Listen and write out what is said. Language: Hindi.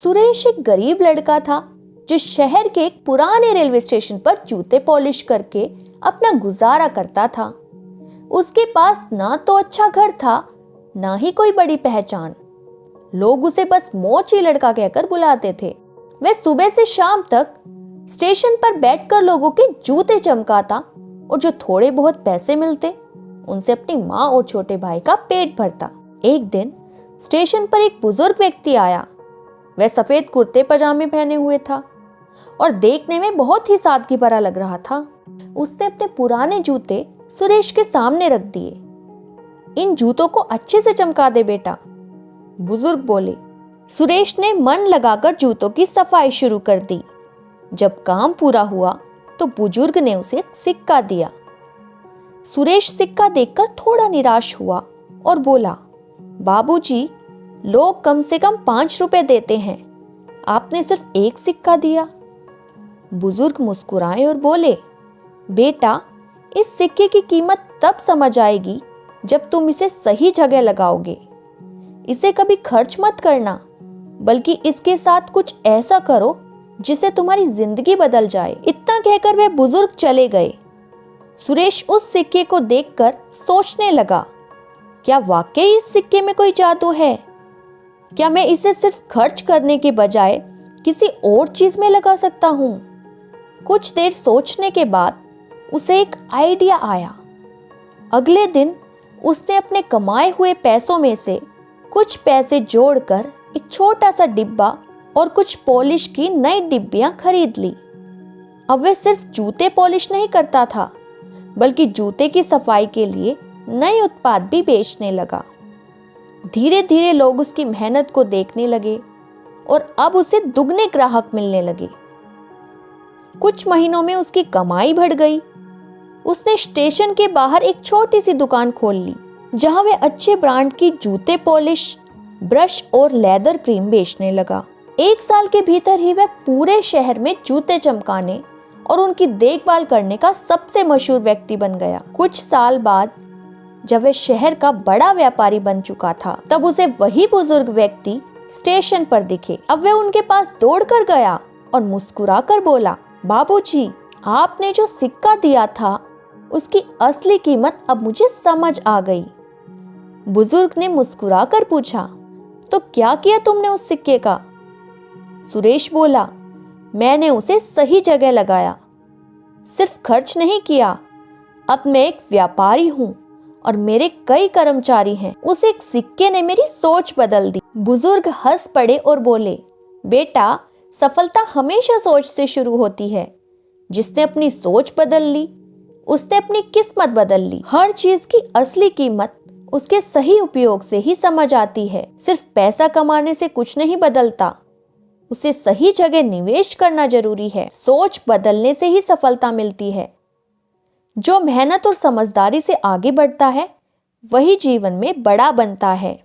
सुरेश एक गरीब लड़का था जो शहर के एक पुराने रेलवे स्टेशन पर जूते पॉलिश करके अपना गुजारा करता था। उसके पास ना तो अच्छा घर था, ना ही कोई बड़ी पहचान। लोग उसे बस मोची लड़का कहकर बुलाते थे। वह सुबह से शाम तक स्टेशन पर बैठकर लोगों के जूते चमकाता और जो थोड़े बहुत पैसे मिलते उनसे अपनी माँ और छोटे भाई का पेट भरता। एक दिन स्टेशन पर एक बुजुर्ग व्यक्ति आया। वह सफेद कुर्ते पजामे पहने हुए था और देखने में बहुत ही सादगी भरा लग रहा था। उसने अपने पुराने जूते सुरेश के सामने रख दिए। इन जूतों को अच्छे से चमका दे बेटा, बुजुर्ग बोले। सुरेश ने मन लगाकर जूतों की सफाई शुरू कर दी। जब काम पूरा हुआ तो बुजुर्ग ने उसे एक सिक्का दिया। सुरेश सिक्का देखकर थोड़ा निराश हुआ और बोला, बाबूजी, लोग कम से कम 5 रुपए देते हैं, आपने सिर्फ एक सिक्का दिया। बुजुर्ग मुस्कुराए और बोले, बेटा, इस सिक्के की कीमत तब समझ आएगी जब तुम इसे सही जगह लगाओगे। इसे कभी खर्च मत करना, बल्कि इसके साथ कुछ ऐसा करो जिससे तुम्हारी जिंदगी बदल जाए। इतना कहकर वे बुजुर्ग चले गए। सुरेश उस सिक्के को देखकर सोचने लगा, क्या वाकई इस सिक्के में कोई जादू है? क्या मैं इसे सिर्फ खर्च करने के बजाय किसी और चीज में लगा सकता हूँ? कुछ देर सोचने के बाद उसे एक आइडिया आया। अगले दिन उसने अपने कमाए हुए पैसों में से कुछ पैसे जोड़कर एक छोटा सा डिब्बा और कुछ पॉलिश की नई डिब्बियां खरीद ली। अब वह सिर्फ जूते पॉलिश नहीं करता था, बल्कि जूते की सफाई के लिए नए उत्पाद भी बेचने लगा। धीरे धीरे लोग उसकी मेहनत को देखने लगे और अब उसे दुगने ग्राहक मिलने लगे। कुछ महीनों में उसकी कमाई बढ़ गई। उसने स्टेशन के बाहर एक छोटी सी दुकान खोल ली, जहां वह अच्छे ब्रांड की जूते पॉलिश, ब्रश और लेदर क्रीम बेचने लगा। 1 साल के भीतर ही वह पूरे शहर में जूते चमकाने और उनकी देखभाल करने का सबसे मशहूर व्यक्ति बन गया। कुछ साल बाद जब वह शहर का बड़ा व्यापारी बन चुका था, तब उसे वही बुजुर्ग व्यक्ति स्टेशन पर दिखे। अब वह उनके पास दौड़कर गया और मुस्कुराकर बोला, बाबूजी, आपने जो सिक्का दिया था उसकी असली कीमत अब मुझे समझ आ गई। बुजुर्ग ने मुस्कुराकर पूछा, तो क्या किया तुमने उस सिक्के का? सुरेश बोला, मैंने उसे सही जगह लगाया, सिर्फ खर्च नहीं किया। अब मैं एक व्यापारी हूँ और मेरे कई कर्मचारी हैं। उस एक सिक्के ने मेरी सोच बदल दी। बुजुर्ग हंस पड़े और बोले, बेटा, सफलता हमेशा सोच से शुरू होती है। जिसने अपनी सोच बदल ली, उसने अपनी किस्मत बदल ली। हर चीज की असली कीमत उसके सही उपयोग से ही समझ आती है। सिर्फ पैसा कमाने से कुछ नहीं बदलता, उसे सही जगह निवेश करना जरूरी है। सोच बदलने से ही सफलता मिलती है। जो मेहनत और समझदारी से आगे बढ़ता है, वही जीवन में बड़ा बनता है।